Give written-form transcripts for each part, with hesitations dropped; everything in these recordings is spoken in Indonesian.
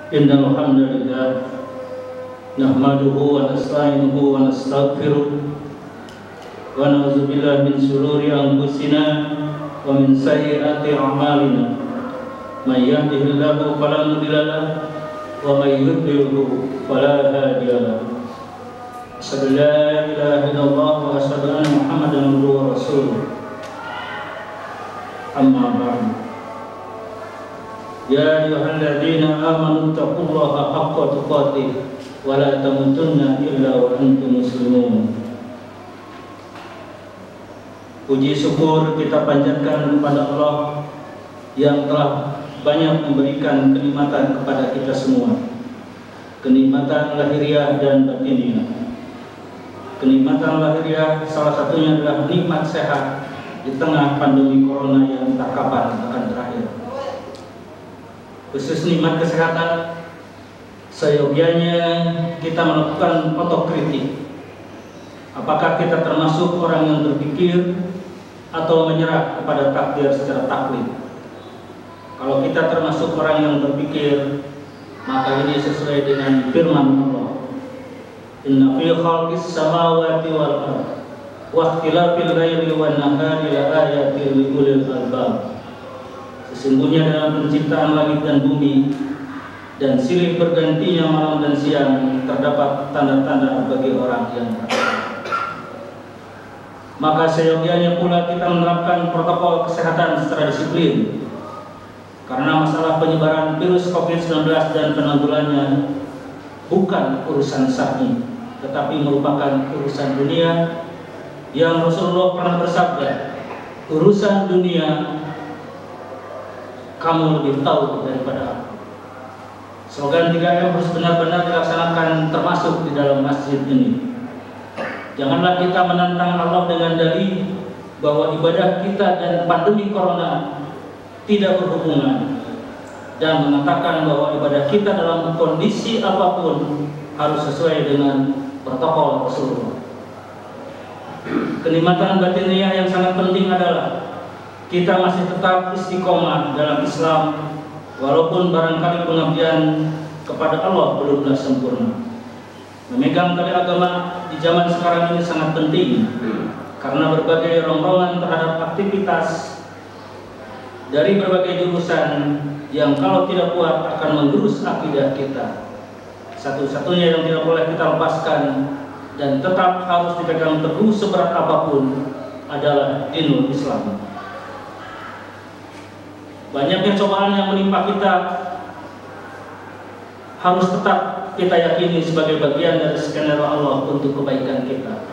Innal hamdalillah nahmaduhu wa nasta'inuhu wa nastaghfiruh wa na'udzu billahi min shururi anfusina wa min sayyiati a'malina. May yahdihillahu fala mudilla lahu wa may yudlilhu fala hadiya lahu. Asyhadu an la ilaha illallah wa asyhadu anna Muhammadan abduhu wa rasuluh. Amma ba'du. Ya ayyuhalladzina amanu taqullaha haqqa tuqatih wa la tamutunna illa wa antum muslimun. Puji syukur kita panjatkan kepada Allah yang telah banyak memberikan kenikmatan kepada kita semua. Kenikmatan lahiriah dan batiniah. Kenikmatan lahiriah salah satunya adalah nikmat sehat di tengah pandemi corona yang tak kapan akan berakhir. Khusus nikmat kesehatan, seyogianya kita melakukan otokritik. Apakah kita termasuk orang yang berpikir atau menyerah kepada takdir secara taklid? Kalau kita termasuk orang yang berpikir, maka ini sesuai dengan firman Allah. Inna fi khalqis samawati wal ardh wa ikhtilafil laili wan nahari la ayatin li ulil albab. Sesungguhnya dalam penciptaan langit dan bumi dan silih bergantinya malam dan siang terdapat tanda-tanda bagi orang yang berakal. Maka seyogianya pula kita menerapkan protokol kesehatan secara disiplin, karena masalah penyebaran virus COVID-19 dan penanggulangannya bukan urusan syar'i, tetapi merupakan urusan dunia yang Rasulullah pernah bersabda, urusan dunia kamu lebih tahu daripada aku. Slogan 3M harus benar-benar dilaksanakan, termasuk di dalam masjid ini. Janganlah kita menantang Allah dengan dalih bahwa ibadah kita dan pandemi corona tidak berhubungan, dan mengatakan bahwa ibadah kita dalam kondisi apapun harus sesuai dengan protokol Rasulullah. Kenikmatan batiniah yang sangat penting adalah kita masih tetap istiqomah dalam Islam, walaupun barangkali pengabdian kepada Allah belumlah sempurna. Memegang tali agama di zaman sekarang ini sangat penting, karena berbagai rongrongan terhadap aktivitas dari berbagai jurusan yang kalau tidak kuat akan menggerus akidah kita. Satu-satunya yang tidak boleh kita lepaskan dan tetap harus dipegang teguh seberat apapun adalah dinul Islam. Banyaknya cobaan yang menimpa kita harus tetap kita yakini sebagai bagian dari skenario Allah untuk kebaikan kita.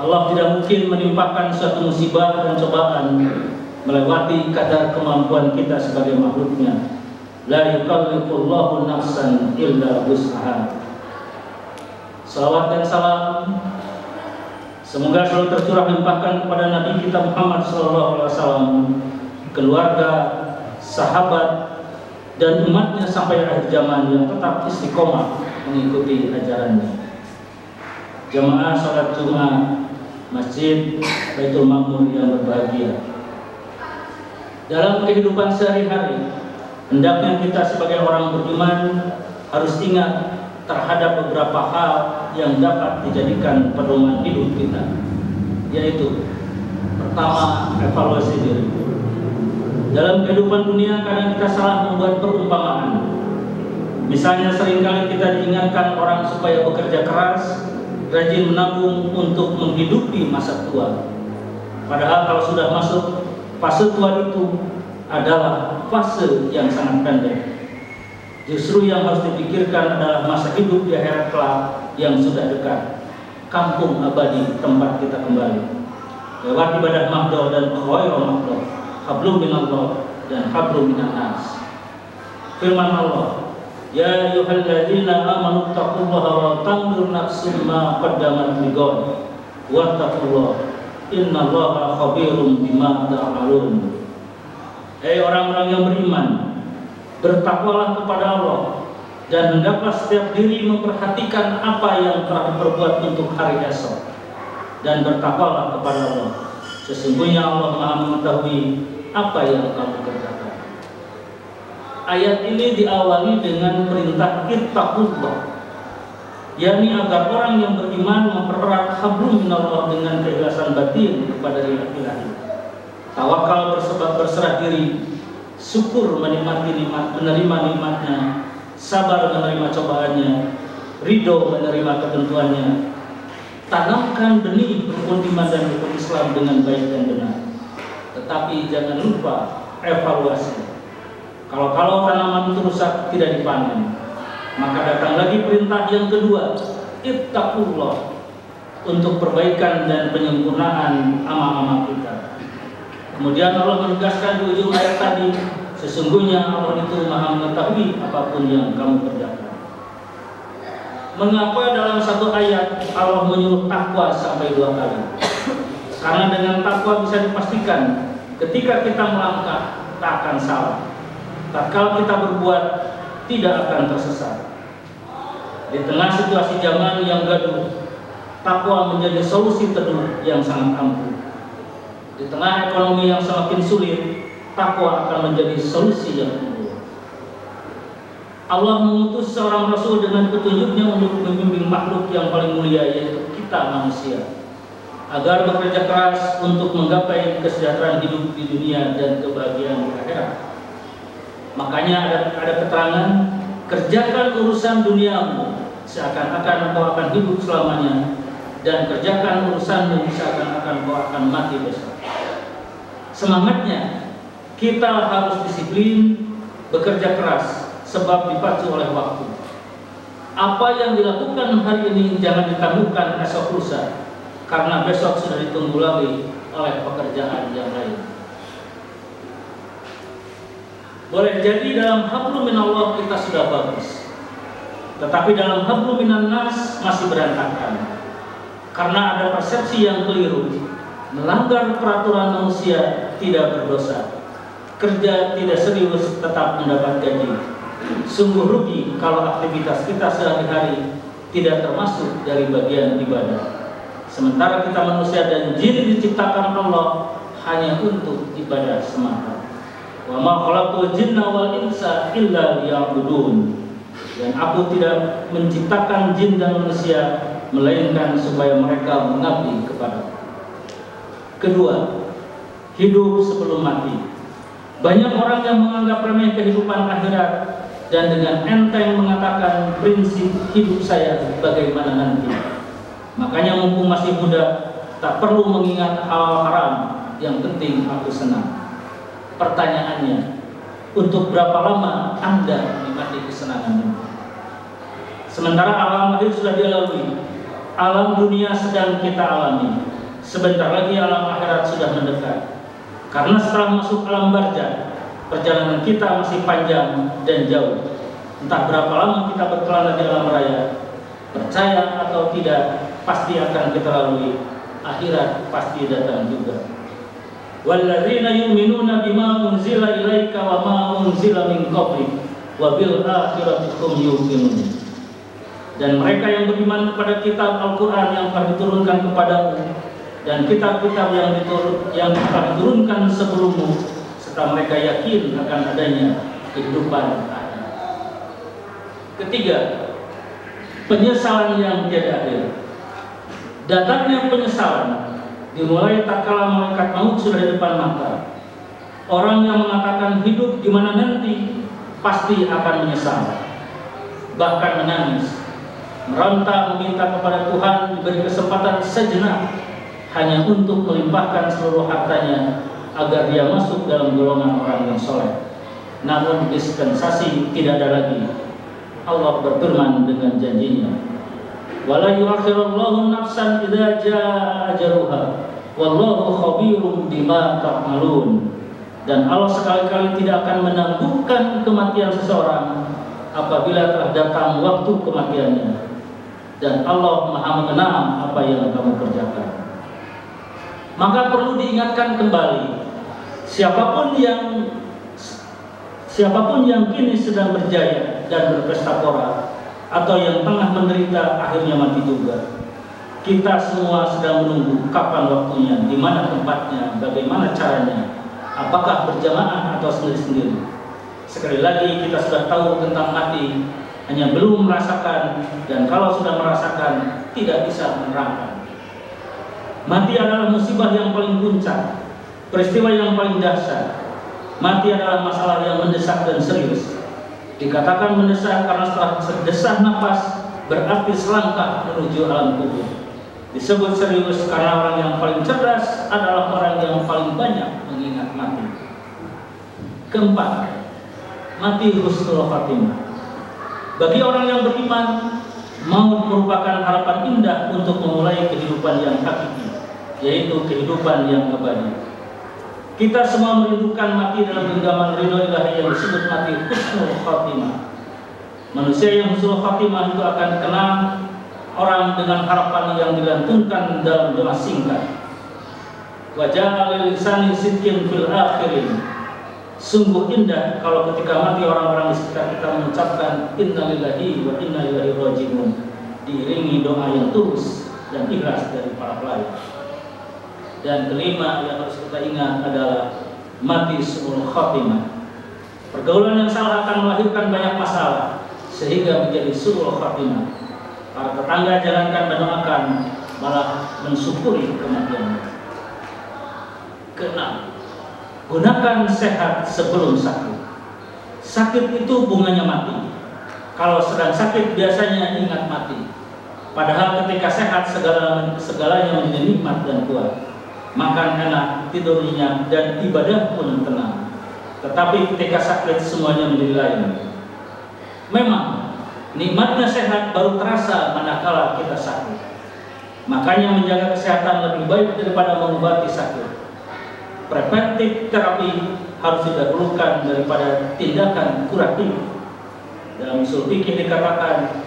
Allah tidak mungkin menimpakan suatu musibah dan cobaan melewati kadar kemampuan kita sebagai makhluknya. La yukallifullahu nafsan illa wus'aha. Salawat dan salam semoga selalu tercurah limpahkan kepada Nabi kita Muhammad SAW, keluarga, sahabat, dan umatnya sampai akhir zaman yang tetap istiqomah mengikuti ajarannya. Jamaah salat Jumat Masjid Baitul Ma'mur yang berbahagia, dalam kehidupan sehari-hari hendaknya kita sebagai orang beriman harus ingat terhadap beberapa hal yang dapat dijadikan pedoman hidup kita, yaitu pertama, evaluasi diri. Dalam kehidupan dunia kadang kita salah membuat perumpamaan. Misalnya seringkali kita diingatkan orang supaya bekerja keras, rajin menabung untuk menghidupi masa tua. Padahal kalau sudah masuk fase tua itu adalah fase yang sangat pendek. Justru yang harus dipikirkan adalah masa hidup di akhirat kelak yang sudah dekat, kampung abadi tempat kita kembali. Lewat ibadah mahdoh dan khawairul mahdoh, hablum minallah dan hablum minan nas. Firman Allah, ya ayyuhalladzina amanu taqullaha wa tanzur nafsum ma qaddamat lighad wattaqullaha innallaha khabirum bima ta'malun. Hei orang-orang yang beriman, bertakwalah kepada Allah dan hendaklah setiap diri memperhatikan apa yang telah diperbuat untuk hari esok, dan bertakwalah kepada Allah. Sesungguhnya Allah Maha mengetahui apa yang kamu kerjakan. ayat ini diawali dengan perintah ittaqullah, yakni agar orang yang beriman mempererat hablum minallah dengan keikhlasan batin kepada ilahi. Tawakal berserah diri, syukur menikmati nikmat, menerima nikmatnya, sabar menerima cobaannya, ridho menerima ketentuannya. Tanamkan benih rukun iman dan rukun Islam dengan baik dan benar. Tetapi jangan lupa evaluasi. Kalau tanaman itu rusak, tidak dipanen, maka datang lagi perintah yang kedua, ittaqullah, untuk perbaikan dan penyempurnaan amal-amal kita. Kemudian Allah menegaskan di ujung ayat tadi, sesungguhnya Allah itu Maha mengetahui apapun yang kamu kerjakan. Mengapa dalam satu ayat Allah menyuruh takwa sampai 2 kali? Karena dengan takwa bisa dipastikan ketika kita melangkah tak akan salah. Tatkala kita berbuat tidak akan tersesat. Di tengah situasi zaman yang gaduh, takwa menjadi solusi teduh yang sangat ampuh. Di tengah ekonomi yang semakin sulit, takwa akan menjadi solusi yang unggul. Allah mengutus seorang Rasul dengan petunjuknya untuk membimbing makhluk yang paling mulia, yaitu kita manusia, agar bekerja keras untuk menggapai kesejahteraan hidup di dunia dan kebahagiaan di akhirat. Makanya ada keterangan, kerjakan urusan duniamu seakan-akan kau akan hidup selamanya, dan kerjakan urusanmu seakan-akan kau akan mati besok. Semangatnya, kita harus disiplin, bekerja keras, sebab dipacu oleh waktu. Apa yang dilakukan hari ini jangan ditangguhkan esok lusa, karena besok sudah ditunggu lagi oleh pekerjaan yang lain. Boleh jadi dalam hablum minallah kita sudah bagus, tetapi dalam hablum minan nas masih berantakan. Karena ada persepsi yang keliru, melanggar peraturan manusia tidak berdosa, kerja tidak serius tetap mendapat gaji. Sungguh rugi kalau aktivitas kita sehari-hari tidak termasuk dari bagian ibadah. Sementara kita manusia dan jin diciptakan Allah hanya untuk ibadah semata. Wa ma khalaqtul jinna wal insa illa liya'budun. Dan aku tidak menciptakan jin dan manusia melainkan supaya mereka mengabdi kepadaku. Kedua, hidup sebelum mati. Banyak orang yang menganggap remeh kehidupan akhirat dan dengan enteng mengatakan prinsip hidup saya bagaimana nanti. Makanya mumpung masih muda, tak perlu mengingat hal haram, yang penting aku senang. Pertanyaannya, untuk berapa lama Anda menikmati kesenangan ini? Sementara alam lahir sudah dilalui, alam dunia sedang kita alami, sebentar lagi alam akhirat sudah mendekat. Karena setelah masuk alam barzakh, perjalanan kita masih panjang dan jauh. Entah berapa lama kita berkelana di alam raya, percaya atau tidak, pasti akan kita lalui. Akhirat pasti datang juga. Walladzina yu'minuna bima unzila ilaika wa ma unzila min qablik wa bil akhirati hum yuqinun. Dan mereka yang beriman kepada kitab Al-Qur'an yang telah diturunkan kepadamu dan kitab-kitab yang telah diturunkan sebelummu, serta mereka yakin akan adanya kehidupan akhir. Ketiga, penyesalan yang tiada akhir. Datangnya penyesalan dimulai tak kala malaikat maut sudah di depan mata. Orang yang mengatakan hidup di mana nanti pasti akan menyesal, bahkan menangis, meronta meminta kepada Tuhan diberi kesempatan sejenak hanya untuk melimpahkan seluruh hartanya agar dia masuk dalam golongan orang yang soleh. Namun dispensasi tidak ada lagi. Allah berfirman dengan janjinya, wala yu'akhirullahu nafsan idza jaa ajaluha wallahu khabirum bima ta'malun. Dan Allah sekali-kali tidak akan menangguhkan kematian seseorang apabila telah datang waktu kematiannya, dan Allah Maha mengenal apa yang kamu kerjakan. Maka perlu diingatkan kembali, siapapun yang kini sedang berjaya dan berpesta pora, atau yang tengah menderita akhirnya mati juga. Kita semua sedang menunggu kapan waktunya, di mana tempatnya, bagaimana caranya, apakah berjamaah atau sendiri-sendiri. Sekali lagi kita sudah tahu tentang mati, hanya belum merasakan, dan kalau sudah merasakan tidak bisa menerangkan. Mati adalah musibah yang paling puncak, peristiwa yang paling dahsyat. Mati adalah masalah yang mendesak dan serius. Dikatakan mendesak karena setelah desah nafas berarti selangkah menuju alam kubur. Disebut serius karena orang yang paling cerdas adalah orang yang paling banyak mengingat mati. Keempat, mati husnul khatimah. Bagi orang yang beriman, maut merupakan harapan indah untuk memulai kehidupan yang hakiki, yaitu kehidupan yang abadi. Kita semua merindukan mati dalam genggaman ridho ilahi yang disebut mati husnul khatimah. Manusia yang husnul khatimah itu akan dikenal orang dengan harapan yang dilantunkan dalam doa singkat. Wa ja'ala lisani sidqin fil akhirin. Sungguh indah kalau ketika mati orang-orang di sekitar kita mengucapkan inna lillahi wa inna ilaihi raji'un, diiringi doa yang tulus dan ikhlas dari para pelayan. Dan kelima yang harus kita ingat adalah mati su'ul khatimah. Pergaulan yang salah akan melahirkan banyak masalah sehingga menjadi su'ul khatimah. Para tetangga jangankan mendoakan, malah mensyukuri kematian. Keenam, gunakan sehat sebelum sakit. Sakit itu bunganya mati. Kalau sedang sakit biasanya ingat mati. Padahal ketika sehat segalanya menjadi nikmat dan kuat. Makan enak, tidur nyenyak, dan ibadah pun tenang. Tetapi ketika sakit semuanya menjadi lain. Memang nikmatnya sehat baru terasa manakala kita sakit. Makanya menjaga kesehatan lebih baik daripada mengobati sakit. Preventif terapi harus didahulukan daripada tindakan kuratif. Dalam usul fikih dikatakan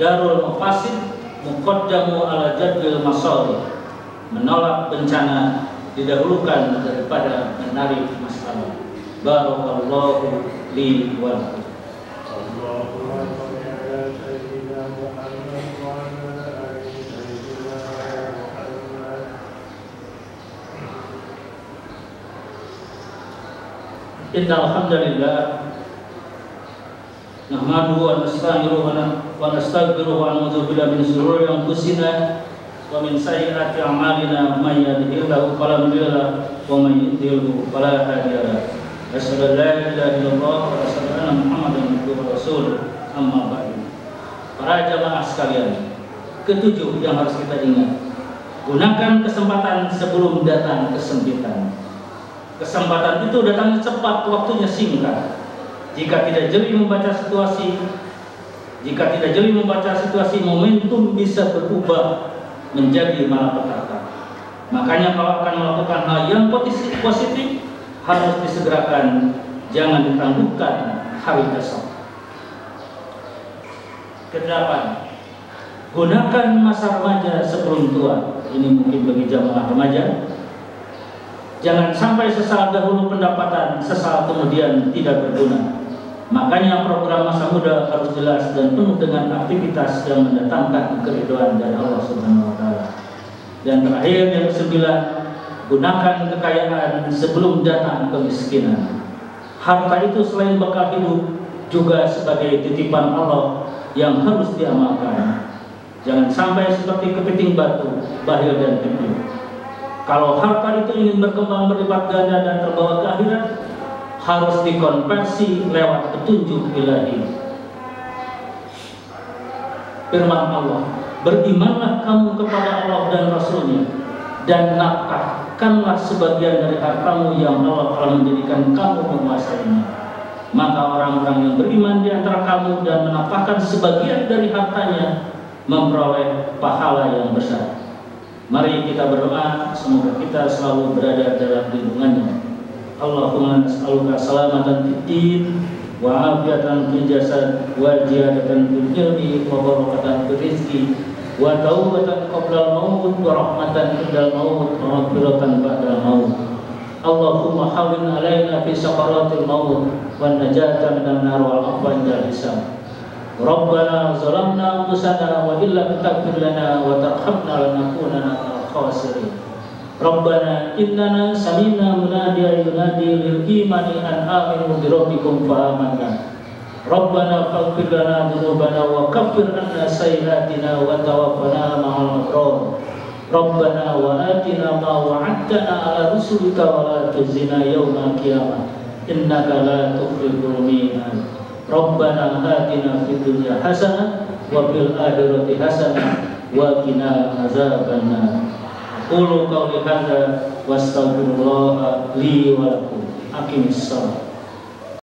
darul mafasid muqaddamu ala jadwil masalih. Menolak bencana didahulukan daripada menarik masalah. Barakallahu li wa lakum. Innal hamdalillah nahmaduhu wa nasta'inuhu wa nastaghfiruhu wa na'udzu billahi min shururi anfusina wa min sayyiati a'malina may yahdihillahu fala mudilla lahu wa may yudlilhu fala hadiya lahu. Asyhadu an la ilaha illallah wa asyhadu anna Muhammadan abduhu wa rasuluh. Amma ba'du. Para jamaah sekalian, ketujuh yang harus kita ingat, gunakan kesempatan sebelum datang kesempitan. Kesempatan itu datangnya cepat, waktunya singkat. Jika tidak jeli membaca situasi, momentum bisa berubah menjadi malapetaka. Makanya kalau akan melakukan hal yang positif harus disegerakan, jangan ditangguhkan hari besok. Kedelapan, gunakan masa remaja sebelum tua. Ini mungkin bagi jamaah remaja. Jangan sampai sesal dahulu pendapatan, sesal kemudian tidak berguna. Makanya program masa muda harus jelas dan penuh dengan aktivitas yang mendatangkan keridhaan dari Allah Subhanahu wa taala. Dan terakhir yang kesembilan, gunakan kekayaan sebelum datang kemiskinan. Harta itu selain bekal hidup juga sebagai titipan Allah yang harus diamalkan. Jangan sampai seperti kepiting batu, bahil dan pikir. Kalau harta itu ingin berkembang berlipat ganda dan terbawa ke akhirat, harus dikonversi lewat petunjuk ilahi. Firman Allah, berimanlah kamu kepada Allah dan Rasulnya, dan nafkahkanlah sebagian dari hartamu yang Allah telah menjadikan kamu menguasainya. Maka orang-orang yang beriman di antara kamu dan menafkahkan sebagian dari hartanya memperoleh pahala yang besar. Mari kita berdoa semoga kita selalu berada dalam lindungannya. Allahumma nas'aluka salamatan fid din wa afiatan fil jasad wa ziyadatan fil ilmi wa barakatan fil rizqi wa taubatan qabla al-maut wa rahmatan indal maut wa maghfiratan ba'dal maut. Allahumma hawwin alaina fi sakaratil maut wa najatan minan nar wal afwa indal hisab. Rabbana zalamna anfusana wa illam taghfir lana wa tarhamna lanakunanna minal khasirin. Rabbana innana sami'na munadiyan yunadi lil imani an aminu bi rabbikum fa amanna. Rabbana faghfir lana dzunubana wa kaffir anna sayyi'atina wa tawaffana ma'al abrar. Rabbana wa atina ma wa'adtana ala rusulika wa la tukhzina yawmal qiyamah innaka la tukhliful mi'ad. Rabbana atina fid dunya hasanah wa fil akhirati hasanah wa qina azabannar. Qulu qawli hadza wastaghfirullah li wa lakum. Aqimissalam.